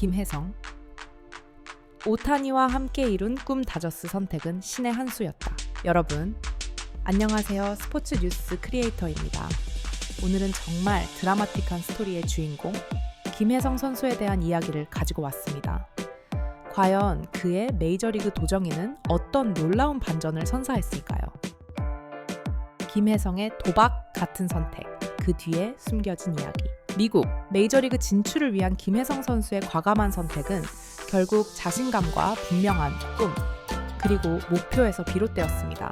김혜성. 오타니와 함께 이룬 꿈 다저스 선택은 신의 한 수였다. 여러분, 안녕하세요. 스포츠 뉴스 크리에이터입니다. 오늘은 정말 드라마틱한 스토리의 주인공 김혜성 선수에 대한 이야기를 가지고 왔습니다. 과연 그의 메이저리그 도정에는 어떤 놀라운 반전을 선사했을까요? 김혜성의 도박 같은 선택, 그 뒤에 숨겨진 이야기. 미국 메이저리그 진출을 위한 김혜성 선수의 과감한 선택은 결국 자신감과 분명한 꿈, 그리고 목표에서 비롯되었습니다.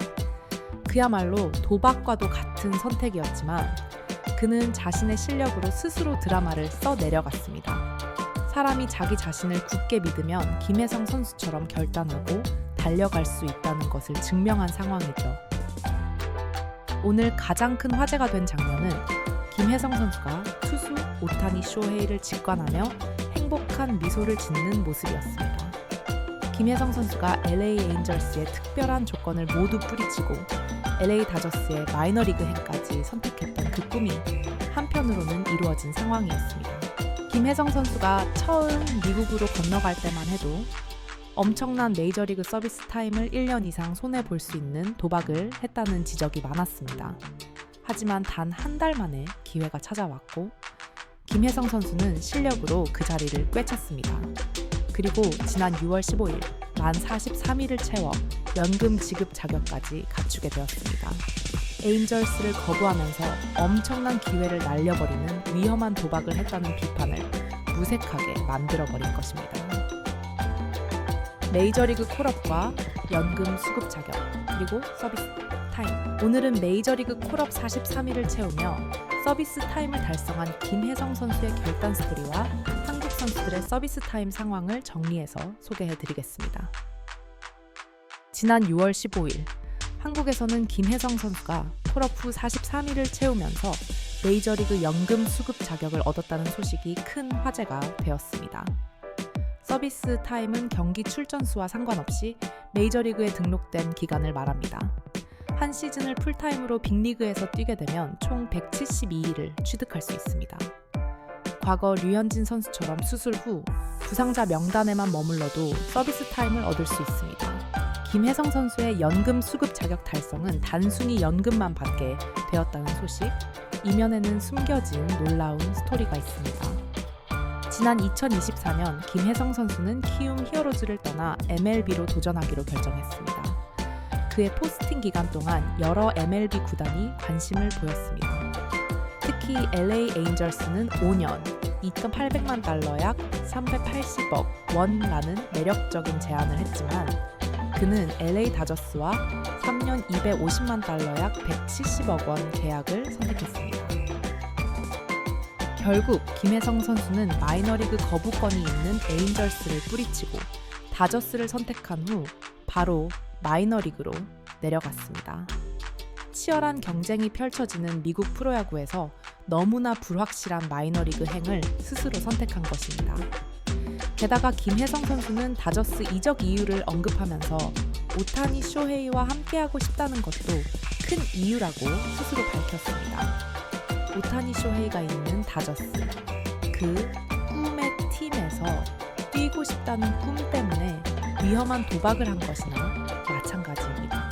그야말로 도박과도 같은 선택이었지만 그는 자신의 실력으로 스스로 드라마를 써내려갔습니다. 사람이 자기 자신을 굳게 믿으면 김혜성 선수처럼 결단하고 달려갈 수 있다는 것을 증명한 상황이죠. 오늘 가장 큰 화제가 된 장면은 김혜성 선수가 투수 오타니 쇼헤이를 직관하며 행복한 미소를 짓는 모습이었습니다. 김혜성 선수가 LA 에인절스의 특별한 조건을 모두 뿌리치고 LA 다저스의 마이너리그 행까지 선택했던 그 꿈이 한편으로는 이루어진 상황이었습니다. 김혜성 선수가 처음 미국으로 건너갈 때만 해도 엄청난 메이저리그 서비스 타임을 1년 이상 손해볼 수 있는 도박을 했다는 지적이 많았습니다. 하지만 단 한 달 만에 기회가 찾아왔고 김혜성 선수는 실력으로 그 자리를 꿰찼습니다. 그리고 지난 6월 15일 만 43일을 채워 연금 지급 자격까지 갖추게 되었습니다. 에인절스를 거부하면서 엄청난 기회를 날려버리는 위험한 도박을 했다는 비판을 무색하게 만들어버린 것입니다. 메이저리그 콜업과 연금 수급 자격, 그리고 서비스 타임. 오늘은 메이저리그 콜업 43일을 채우며 서비스 타임을 달성한 김혜성 선수의 결단 스토리와 한국 선수들의 서비스 타임 상황을 정리해서 소개해드리겠습니다. 지난 6월 15일, 한국에서는 김혜성 선수가 콜업 후 43일을 채우면서 메이저리그 연금 수급 자격을 얻었다는 소식이 큰 화제가 되었습니다. 서비스 타임은 경기 출전 수와 상관없이 메이저리그에 등록된 기간을 말합니다. 한 시즌을 풀타임으로 빅리그에서 뛰게 되면 총 172일을 취득할 수 있습니다. 과거 류현진 선수처럼 수술 후 부상자 명단에만 머물러도 서비스 타임을 얻을 수 있습니다. 김혜성 선수의 연금 수급 자격 달성은 단순히 연금만 받게 되었다는 소식, 이면에는 숨겨진 놀라운 스토리가 있습니다. 지난 2024년 김혜성 선수는 키움 히어로즈를 떠나 MLB로 도전하기로 결정했습니다. 그의 포스팅 기간 동안 여러 MLB 구단이 관심을 보였습니다. 특히 LA 에인절스는 5년, 2,800만 달러 약 380억 원이라는 매력적인 제안을 했지만 그는 LA 다저스와 3년 250만 달러 약 170억 원 계약을 선택했습니다. 결국 김혜성 선수는 마이너리그 거부권이 있는 에인절스를 뿌리치고 다저스를 선택한 후 바로 마이너리그로 내려갔습니다. 치열한 경쟁이 펼쳐지는 미국 프로야구에서 너무나 불확실한 마이너리그 행을 스스로 선택한 것입니다. 게다가 김혜성 선수는 다저스 이적 이유를 언급하면서 오타니 쇼헤이와 함께하고 싶다는 것도 큰 이유라고 스스로 밝혔습니다. 오타니 쇼헤이가 있는 다저스, 그 꿈의 팀에서 뛰고 싶다는 꿈 때문에 위험한 도박을 한 것이나 마찬가지입니다.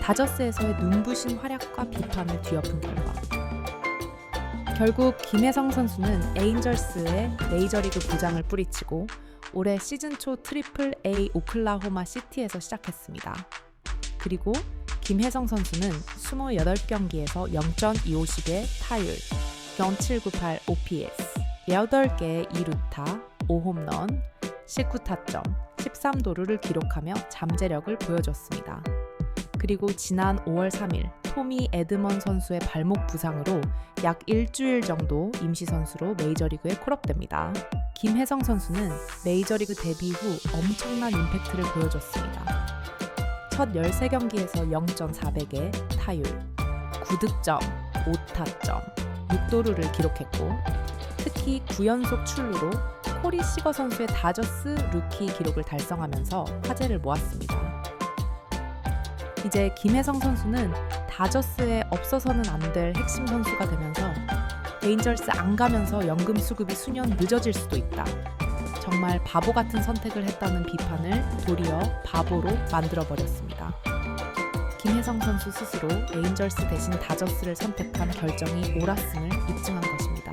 다저스에서의 눈부신 활약과 비판을 뒤엎은 결과 결국 김혜성 선수는 에인절스의 메이저리그 부장을 뿌리치고 올해 시즌 초 트리플 A 오클라호마 시티에서 시작했습니다. 그리고 김혜성 선수는 28경기에서 0.250의 타율, 0.798 OPS, 8개의 2루타, 5홈런, 19타점, 13도루를 기록하며 잠재력을 보여줬습니다. 그리고 지난 5월 3일 토미 에드먼 선수의 발목 부상으로 약 일주일 정도 임시 선수로 메이저리그에 콜업됩니다. 김혜성 선수는 메이저리그 데뷔 후 엄청난 임팩트를 보여줬습니다. 첫 13경기에서 0.400의 타율, 9득점, 5타점, 6도루를 기록했고 특히 9연속 출루로 코리 시거 선수의 다저스 루키 기록을 달성하면서 화제를 모았습니다. 이제 김혜성 선수는 다저스에 없어서는 안 될 핵심 선수가 되면서 에인절스 안 가면서 연금 수급이 수년 늦어질 수도 있다. 정말 바보 같은 선택을 했다는 비판을 도리어 바보로 만들어버렸습니다. 김혜성 선수 스스로 에인절스 대신 다저스를 선택한 결정이 옳았음을 입증한 것입니다.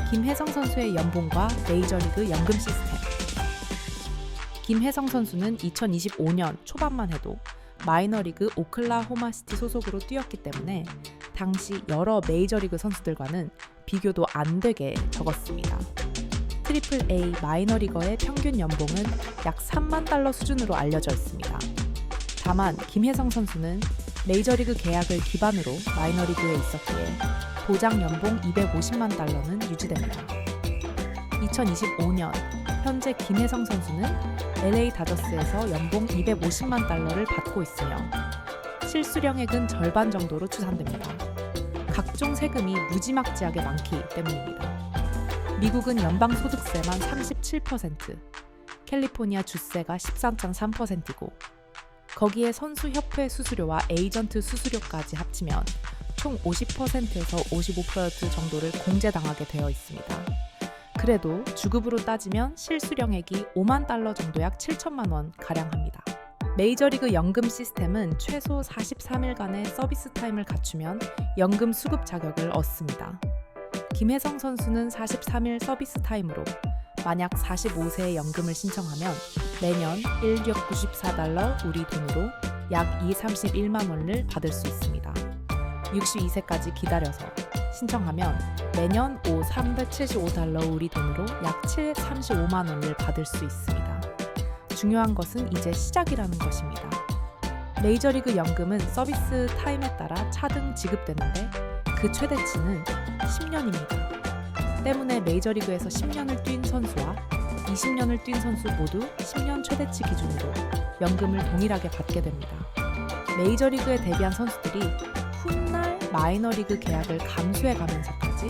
김혜성 선수의 연봉과 메이저리그 연금 시스템. 김혜성 선수는 2025년 초반만 해도 마이너리그 오클라호마시티 소속으로 뛰었기 때문에 당시 여러 메이저리그 선수들과는 비교도 안 되게 적었습니다. 트리플 A 마이너리거의 평균 연봉은 약 3만 달러 수준으로 알려져 있습니다. 다만 김혜성 선수는 메이저리그 계약을 기반으로 마이너리그에 있었기에 보장 연봉 250만 달러는 유지됩니다. 2025년 현재 김혜성 선수는 LA 다저스에서 연봉 250만 달러를 받고 있으며 실수령액은 절반 정도로 추산됩니다. 각종 세금이 무지막지하게 많기 때문입니다. 미국은 연방소득세만 37%, 캘리포니아 주세가 13.3%이고 거기에 선수협회 수수료와 에이전트 수수료까지 합치면 총 50%에서 55% 정도를 공제당하게 되어 있습니다. 그래도 주급으로 따지면 실수령액이 5만 달러 정도 약 7천만 원 가량 합니다. 메이저리그 연금 시스템은 최소 43일간의 서비스 타임을 갖추면 연금 수급 자격을 얻습니다. 김혜성 선수는 43일 서비스 타임으로 만약 45세에 연금을 신청하면 매년 1,694달러 우리 돈으로 약 231만 원을 받을 수 있습니다. 62세까지 기다려서 신청하면 매년 375달러 우리 돈으로 약 735만 원을 받을 수 있습니다. 중요한 것은 이제 시작이라는 것입니다. 메이저리그 연금은 서비스 타임에 따라 차등 지급되는데 그 최대치는 10년입니다. 때문에 메이저리그에서 10년을 뛴 선수와 20년을 뛴 선수 모두 10년 최대치 기준으로 연금을 동일하게 받게 됩니다. 메이저리그에 데뷔한 선수들이 훗날 마이너리그 계약을 감수해 가면서까지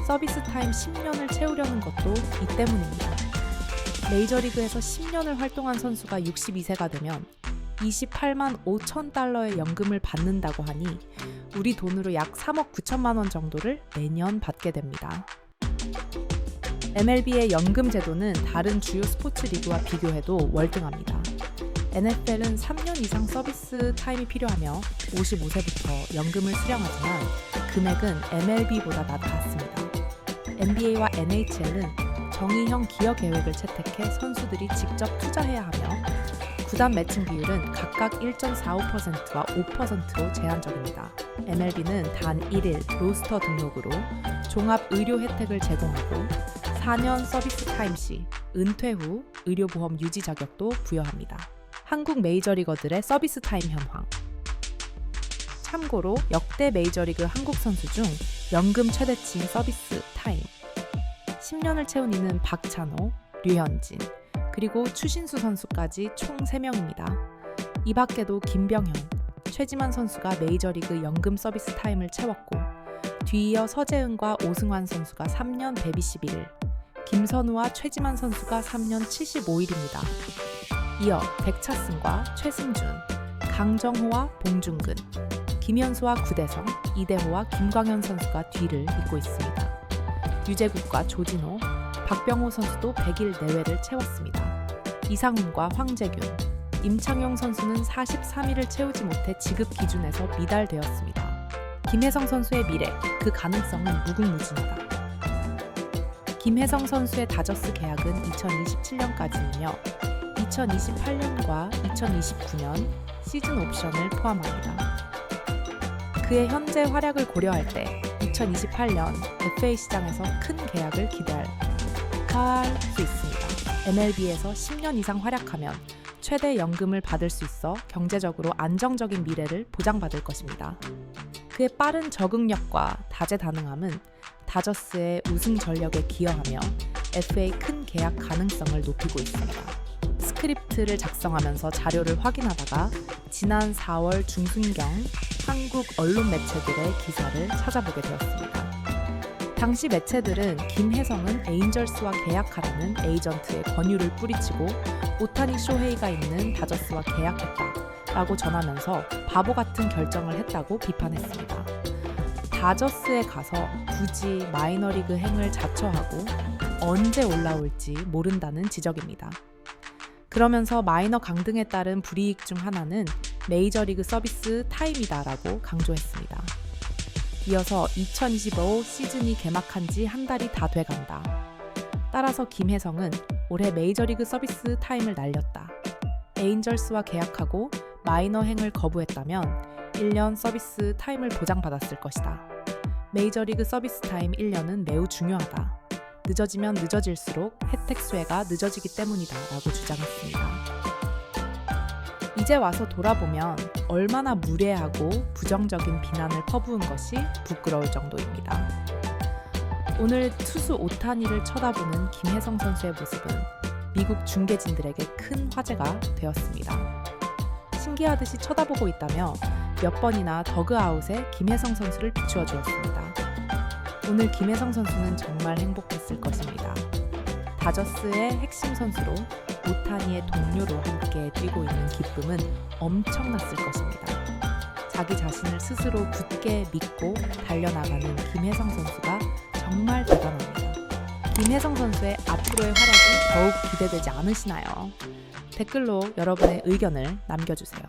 서비스 타임 10년을 채우려는 것도 이 때문입니다. 메이저리그에서 10년을 활동한 선수가 62세가 되면 28만 5천 달러의 연금을 받는다고 하니 우리 돈으로 약 3억 9천만 원 정도를 매년 받게 됩니다. MLB의 연금 제도는 다른 주요 스포츠 리그와 비교해도 월등합니다. NFL은 3년 이상 서비스 타임이 필요하며 55세부터 연금을 수령하지만 금액은 MLB보다 낮았습니다. NBA와 NHL은 정의형 기여 계획을 채택해 선수들이 직접 투자해야 하며 구단 매칭 비율은 각각 1.45%와 5%로 제한적입니다. MLB는 단 1일 로스터 등록으로 종합 의료 혜택을 제공하고 4년 서비스 타임 시 은퇴 후 의료보험 유지 자격도 부여합니다. 한국 메이저리거들의 서비스 타임 현황. 참고로 역대 메이저리그 한국 선수 중 연금 최대치인 서비스 타임 10년을 채운 이는 박찬호, 류현진, 그리고 추신수 선수까지 총 3명입니다. 이 밖에도 김병현, 최지만 선수가 메이저리그 연금 서비스 타임을 채웠고 뒤이어 서재은과 오승환 선수가 3년 121일, 김선우와 최지만 선수가 3년 75일입니다. 이어 백차승과 최승준, 강정호와 봉중근, 김현수와 구대성, 이대호와 김광현 선수가 뒤를 잇고 있습니다. 유재국과 조진호, 박병호 선수도 100일 내외를 채웠습니다. 이상훈과 황재균, 임창용 선수는 43일을 채우지 못해 지급 기준에서 미달되었습니다. 김혜성 선수의 미래, 그 가능성은 무궁무진하다. 김혜성 선수의 다저스 계약은 2027년까지이며 2028년과 2029년 시즌 옵션을 포함합니다. 그의 현재 활약을 고려할 때 2028년 FA 시장에서 큰 계약을 기대할 수 있습니다. MLB에서 10년 이상 활약하면 최대 연금을 받을 수 있어 경제적으로 안정적인 미래를 보장받을 것입니다. 그의 빠른 적응력과 다재다능함은 다저스의 우승 전력에 기여하며 FA 큰 계약 가능성을 높이고 있습니다. 스크립트를 작성하면서 자료를 확인하다가 지난 4월 중순경 한국 언론 매체들의 기사를 찾아보게 되었습니다. 당시 매체들은 김혜성은 에인절스와 계약하라는 에이전트의 권유를 뿌리치고 오타니 쇼헤이가 있는 다저스와 계약했다 라고 전하면서 바보 같은 결정을 했다고 비판했습니다. 다저스에 가서 굳이 마이너리그 행을 자처하고 언제 올라올지 모른다는 지적입니다. 그러면서 마이너 강등에 따른 불이익 중 하나는 메이저리그 서비스 타임이다라고 강조했습니다. 이어서 2025 시즌이 개막한 지 한 달이 다 돼간다. 따라서 김혜성은 올해 메이저리그 서비스 타임을 날렸다. 에인절스와 계약하고 마이너 행을 거부했다면 1년 서비스 타임을 보장받았을 것이다. 메이저리그 서비스 타임 1년은 매우 중요하다. 늦어지면 늦어질수록 혜택 수혜가 늦어지기 때문이다 라고 주장했습니다. 이제 와서 돌아보면 얼마나 무례하고 부정적인 비난을 퍼부은 것이 부끄러울 정도입니다. 오늘 투수 오타니를 쳐다보는 김혜성 선수의 모습은 미국 중계진들에게 큰 화제가 되었습니다. 신기하듯이 쳐다보고 있다며 몇 번이나 더그아웃에 김혜성 선수를 비추어 주었습니다. 오늘 김혜성 선수는 정말 행복했을 것입니다. 다저스의 핵심 선수로 오타니의 동료로 함께 뛰고 있는 기쁨은 엄청났을 것입니다. 자기 자신을 스스로 굳게 믿고 달려나가는 김혜성 선수가 정말 대단합니다. 김혜성 선수의 앞으로의 활약이 더욱 기대되지 않으시나요? 댓글로 여러분의 의견을 남겨주세요.